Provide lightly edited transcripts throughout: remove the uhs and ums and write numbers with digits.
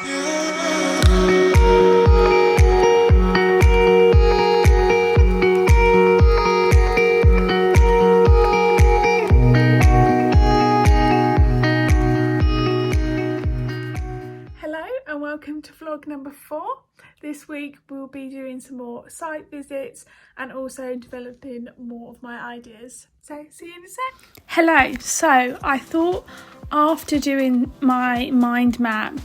Hello and welcome to vlog number 4. This week we'll be doing some more site visits and also developing more of my ideas. So see you in a sec. Hello, so I thought after doing my mind map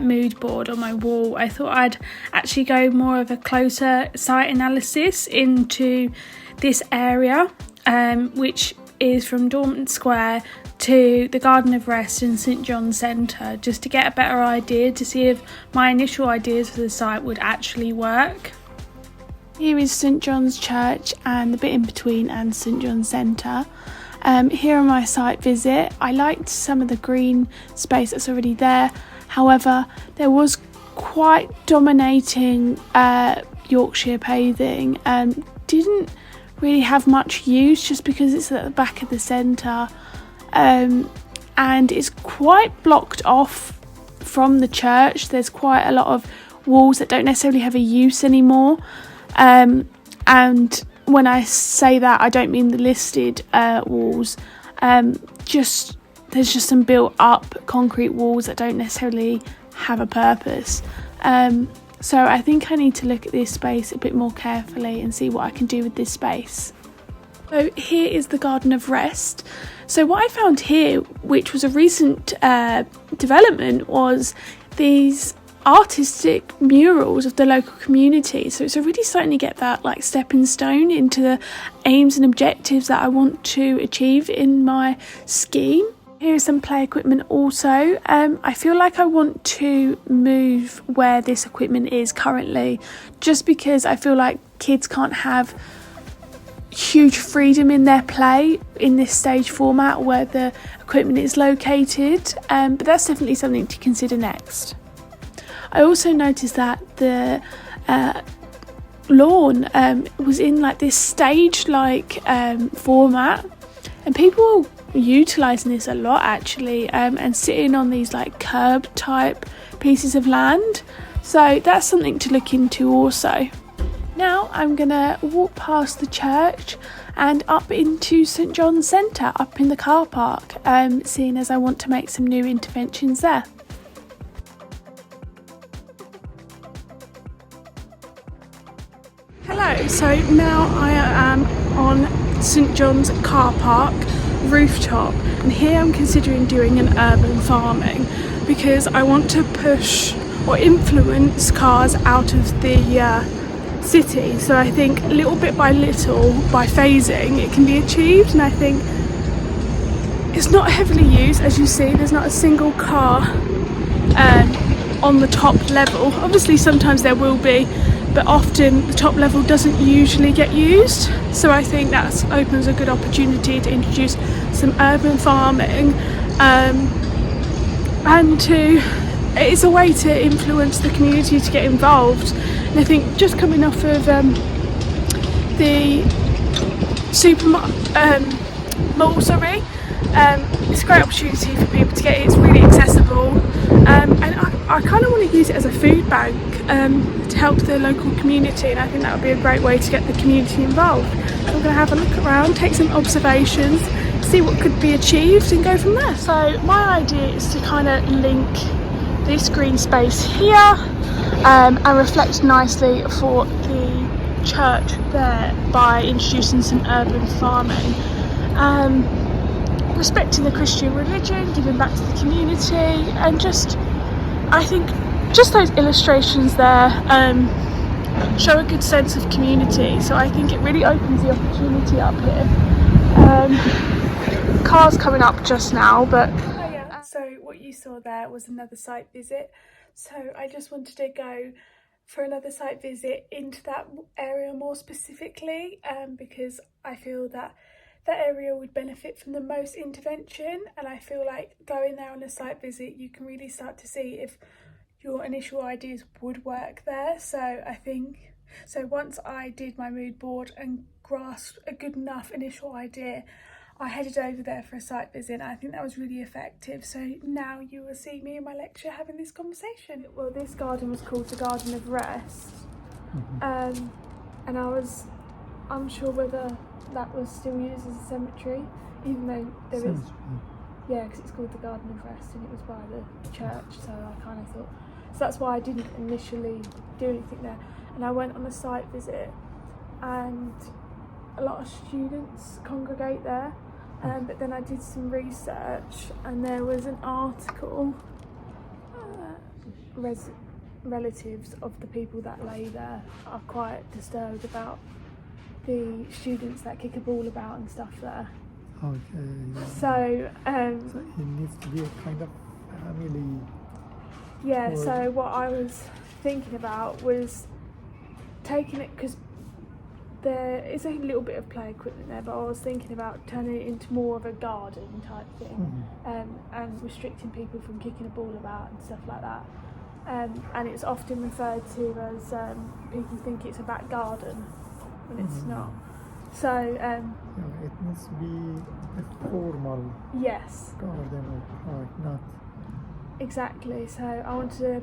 mood board on my wall, I thought I'd actually go more of a closer site analysis into this area, which is from Dormant Square to the Garden of Rest and St John's Centre, just to get a better idea to see if my initial ideas for the site would actually work. Here is St John's Church and the bit in between and St John's Centre. Here on my site visit, I liked some of the green space that's already there. However, there was quite dominating Yorkshire paving and didn't really have much use just because it's at the back of the centre, and it's quite blocked off from the church. There's quite a lot of walls that don't necessarily have a use anymore, and when I say that, I don't mean the listed walls. There's just some built up concrete walls that don't necessarily have a purpose. So I think I need to look at this space a bit more carefully and see what I can do with this space. So here is the Garden of Rest. So what I found here, which was a recent development, was these artistic murals of the local community. So it's already starting to get that like stepping stone into the aims and objectives that I want to achieve in my scheme. Here is some play equipment also. I feel like I want to move where this equipment is currently, just because I feel like kids can't have huge freedom in their play in this stage format where the equipment is located, but that's definitely something to consider next. I also noticed that the lawn was in like this stage-like format, and people were utilising this a lot actually, and sitting on these like curb type pieces of land, so that's something to look into also. Now I'm gonna walk past the church and up into St John's Centre, up in the car park, seeing as I want to make some new interventions there. Hello, so now I am on St John's car park rooftop, and here I'm considering doing an urban farming because I want to push or influence cars out of the city. So I think little bit by little, by phasing, it can be achieved, and I think it's not heavily used. As you see, there's not a single car on the top level. Obviously sometimes there will be, but often the top level doesn't usually get used, so I think that opens a good opportunity to introduce some urban farming, and it's a way to influence the community to get involved. And I think just coming off of the mall, it's a great opportunity for people to get it. It's really accessible, and I kind of want to use it as a food bank to help the local community, and I think that would be a great way to get the community involved. So I'm going to have a look around, take some observations, see what could be achieved and go from there. So my idea is to kind of link this green space here and reflect nicely for the church there by introducing some urban farming, respecting the Christian religion, giving back to the community, and I think just those illustrations there show a good sense of community. So I think it really opens the opportunity up here. Cars coming up just now, but so what you saw there was another site visit. So I just wanted to go for another site visit into that area more specifically, because I feel that that area would benefit from the most intervention, and I feel like going there on a site visit you can really start to see if your initial ideas would work there. So I think, so once I did my mood board and grasped a good enough initial idea, I headed over there for a site visit, and I think that was really effective. So now you will see me in my lecture having this conversation. Well, this garden was called the Garden of Rest, and I was unsure whether that was still used as a cemetery, even though there is. Yeah, because it's called the Garden of Rest and it was by the church, so I kind of thought. So that's why I didn't initially do anything there. And I went on a site visit, and a lot of students congregate there. But then I did some research, and there was an article, relatives of the people that lay there are quite disturbed about the students that kick a ball about and stuff there. Okay. Yeah. So it needs to be a kind of family. Yeah. So what I was thinking about was taking it, because there is a little bit of play equipment there, but I was thinking about turning it into more of a garden type thing, and restricting people from kicking a ball about and stuff like that. And it's often referred to as people think it's a back garden when it's not. So it needs to be a formal yes, garden or park, not exactly. So I wanted to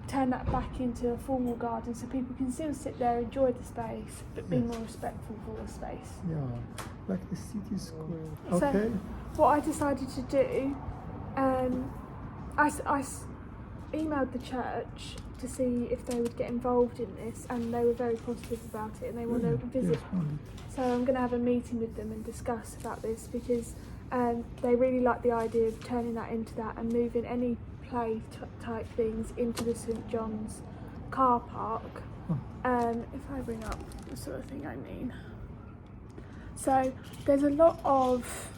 turn that back into a formal garden, so people can still sit there, enjoy the space, but be more respectful for the space. Yeah, like the city square. So Okay. what I decided to do, I emailed the church to see if they would get involved in this, and they were very positive about it, and they want to visit. So I'm going to have a meeting with them and discuss about this, because they really like the idea of turning that into that and moving any play type things into the St John's car park. If I bring up the sort of thing I mean. So there's a lot of,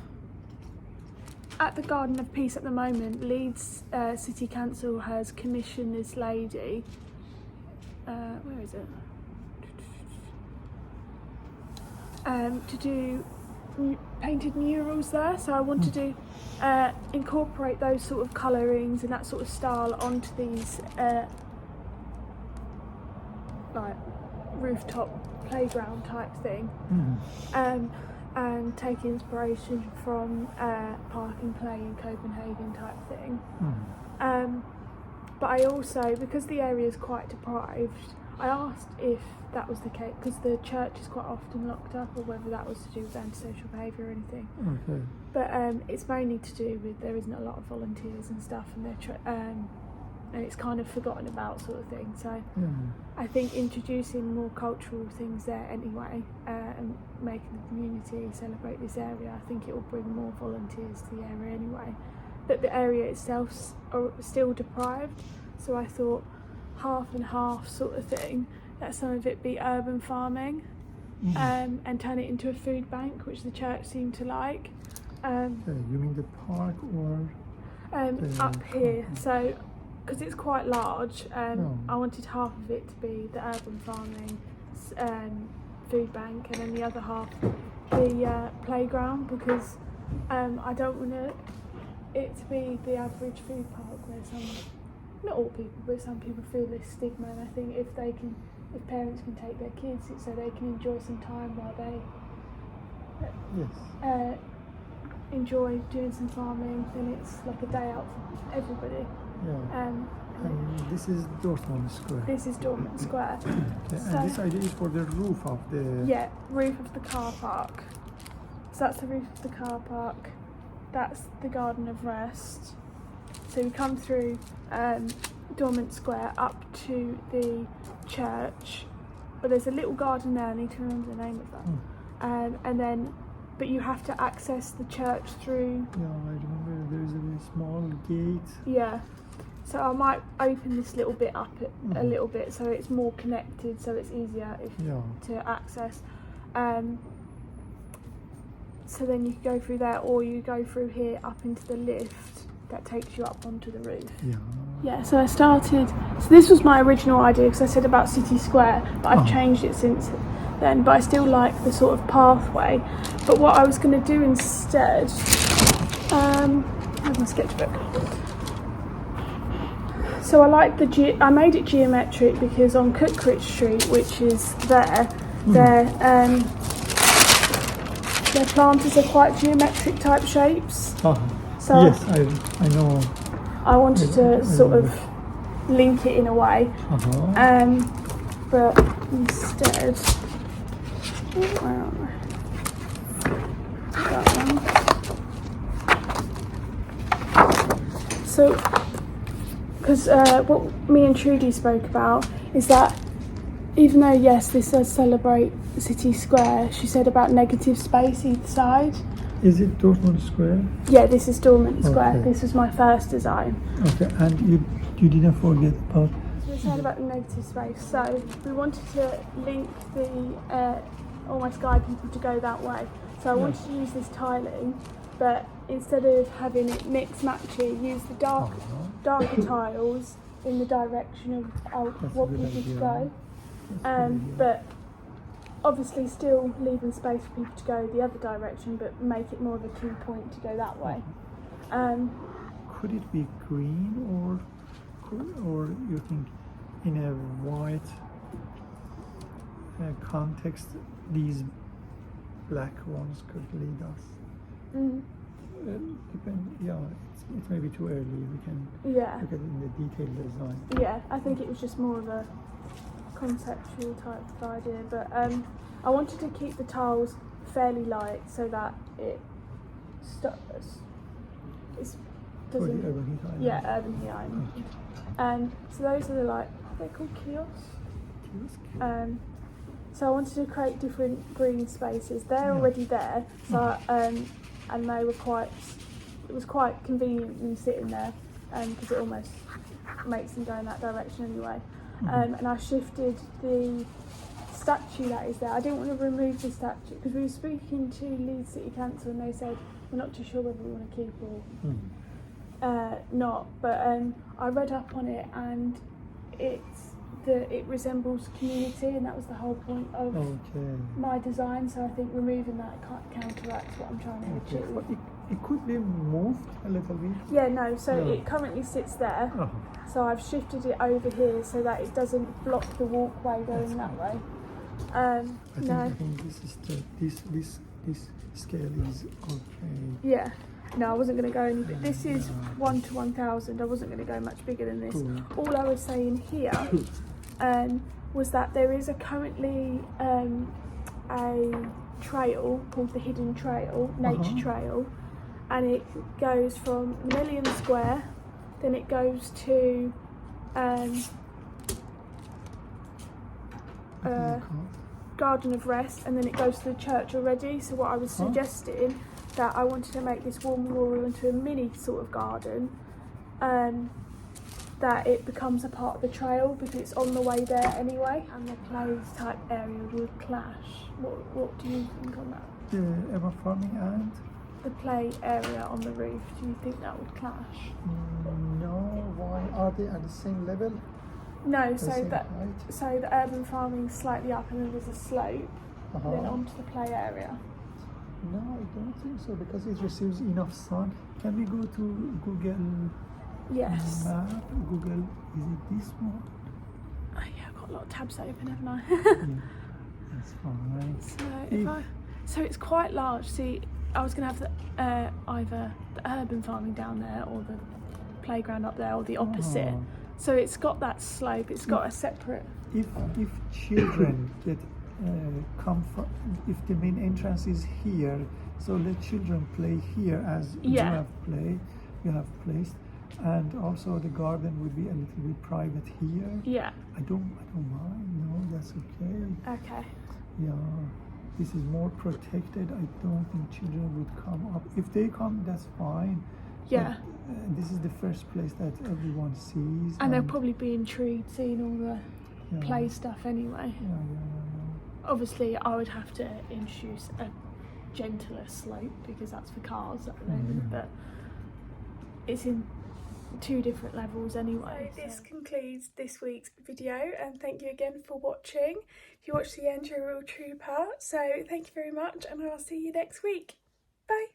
at the Garden of Peace at the moment, Leeds City Council has commissioned this lady, where is it? To do painted murals there. So I wanted to incorporate those sort of colourings and that sort of style onto these like rooftop playground type thing. And take inspiration from Park and Play in Copenhagen type thing. But I also, because the area is quite deprived, I asked if that was the case, because the church is quite often locked up, or whether that was to do with antisocial behaviour or anything. Okay. But it's mainly to do with there isn't a lot of volunteers and stuff, and and it's kind of forgotten about sort of thing. So I think introducing more cultural things there anyway, and making the community celebrate this area, I think it will bring more volunteers to the area anyway. But the area itself's still deprived, so I thought half and half sort of thing, that some of it be urban farming, and turn it into a food bank, which the church seemed to like. You mean the park or up here? So because it's quite large, I wanted half of it to be the urban farming food bank, and then the other half the playground, because I don't want it to be the average food park where not all people, but some people feel this stigma, and I think if parents can take their kids so they can enjoy some time while they enjoy doing some farming, then it's like a day out for everybody. And this is Dortmund Square. This is Dortmund Square. And this idea is for the roof of the... Yeah, roof of the car park. So that's the roof of the car park. That's the Garden of Rest. So we come through Dortmund Square up to the church, but there's a little garden there, I need to remember the name of that. And then, but you have to access the church through... Yeah, I remember there's a very small gate. Yeah. So I might open this little bit up a little bit so it's more connected, so it's easier to access. So then you can go through there, or you go through here up into the lift that takes you up onto the roof. Yeah, so I started, so this was my original idea, because I said about City Square, but I've changed it since then, but I still like the sort of pathway. But what I was going to do instead, here's my sketchbook. So I like I made it geometric, because on Cookridge Street, which is there, their planters are quite geometric type shapes. So yes, I know. I wanted to sort of link it in a way, but instead, where am I? That one. So, because what me and Trudy spoke about is that even though yes, this does celebrate City Square, she said about negative space either side. Is it Dortmund Square? Yeah, this is Dortmund Square. Okay. This was my first design. Okay, and you didn't forget about. So we said about the negative space. So we wanted to link the almost guide people to go that way. So I wanted to use this tiling, but instead of having it mix matchy, use the darker tiles in the direction of what people to go. But obviously still leaving space for people to go the other direction, but make it more of a key point to go that way. Could it be green or you think in a white context these black ones could lead us? It may be too early. We can look at it in the detailed design. Yeah, I think it was just more of a conceptual type of idea, but I wanted to keep the tiles fairly light so that it doesn't. Urban heat island. Yeah, urban heat island. So those are the they're called kiosks. So I wanted to create different green spaces. They're already there, so and they were it was quite convenient them sitting there, because it almost makes them go in that direction anyway. And I shifted the statue that is there. I didn't want to remove the statue because we were speaking to Leeds City Council and they said we're not too sure whether we want to keep or not. But I read up on it and it resembles community, and that was the whole point of my design. So I think removing that counteracts what I'm trying to achieve. But it could be moved a little bit. Yeah, no. So it currently sits there. So I've shifted it over here so that it doesn't block the walkway going that way. I think this scale is okay. Yeah. No, I wasn't going to go any bit. This is 1 to 1,000. I wasn't going to go much bigger than this. All I was saying here was that there is currently a trail called the Hidden Trail, Nature Trail, and it goes from Millennium Square, then it goes to Garden of Rest, and then it goes to the church already. So what I was suggesting, that I wanted to make this war memorial into a mini sort of garden, that it becomes a part of the trail because it's on the way there anyway, and the play type area would clash. What do you think on that? The urban farming and the play area on the roof, do you think that would clash? No, why? Are they at the same level? No, so the urban farming's slightly up and then there's a slope, then onto the play area. No, I don't think so because it receives enough sun. Can we go to Google Yes. Map? Google, is it this one? Oh yeah, I've got a lot of tabs open, haven't I? That's fine. So it's quite large. See, I was going to have either the urban farming down there or the playground up there or the opposite. So it's got that slope, it's got a separate... If children get come from, if the main entrance is here, so let children play here as you have placed, and also the garden would be a little bit private here. Yeah. I don't mind. No, that's okay. Okay. Yeah, this is more protected. I don't think children would come up. If they come, that's fine. Yeah. But, this is the first place that everyone sees. And they'll probably be intrigued seeing all the play stuff anyway. Yeah. Obviously, I would have to introduce a gentler slope because that's for cars at the moment, but it's in 2 different levels anyway. So this concludes this week's video, and thank you again for watching. If you watched the end, you're a real trooper, so thank you very much, and I'll see you next week. Bye.